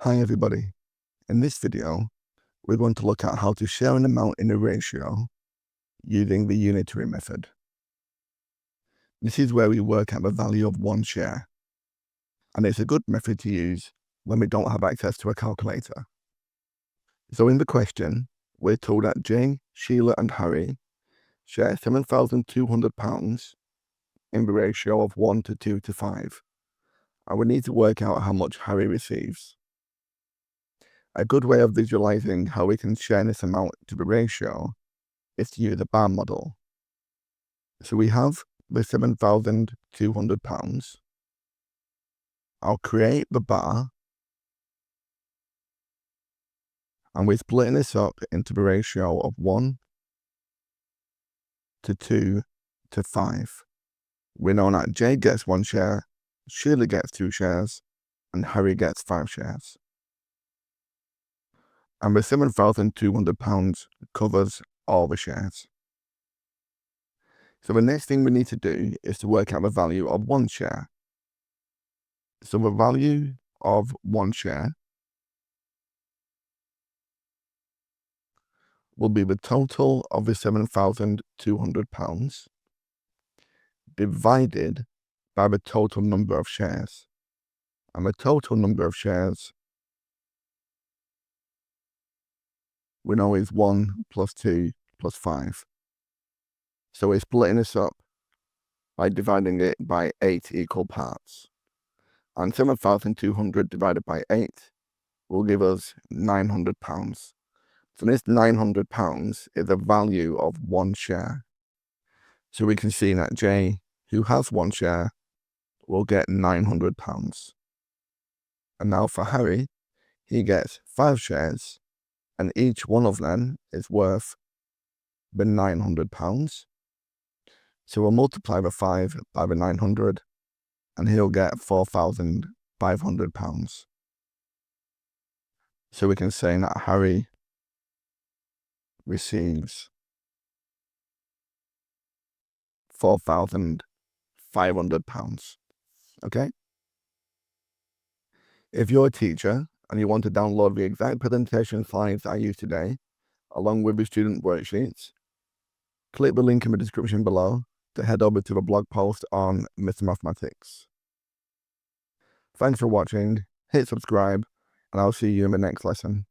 Hi everybody. In this video, we're going to look at how to share an amount in a ratio using the unitary method. This is where we work out the value of one share, and it's a good method to use when we don't have access to a calculator. So in the question, we're told that Jane, Sheila and Harry share £7,200 in the ratio of 1 to 2 to 5, and we need to work out how much Harry receives. A good way of visualizing how we can share this amount to the ratio is to use a bar model. So we have the £7,200. I'll create the bar, and we're splitting this up into the ratio of 1 to 2 to 5. We know that Jay gets 1 share, Sheila gets 2 shares, and Harry gets 5 shares. And the £7,200 covers all the shares. So the next thing we need to do is to work out the value of 1 share. So the value of 1 share will be the total of the £7,200 divided by the total number of shares. And the total number of shares we know is 1 plus 2 plus 5. So we're splitting this up by dividing it by 8 equal parts. And 7,200 divided by 8 will give us £900. So this £900 is the value of 1 share. So we can see that Jay, who has 1 share, will get £900. And now for Harry, he gets 5 shares, and each one of them is worth the £900. So we'll multiply the 5 by the 900, and he'll get £4,500. So we can say that Harry receives £4,500. Okay? If you're a teacher and you want to download the exact presentation slides I used today, along with the student worksheets, click the link in the description below to head over to the blog post on Mr. Mathematics. Thanks for watching, hit subscribe, and I'll see you in the next lesson.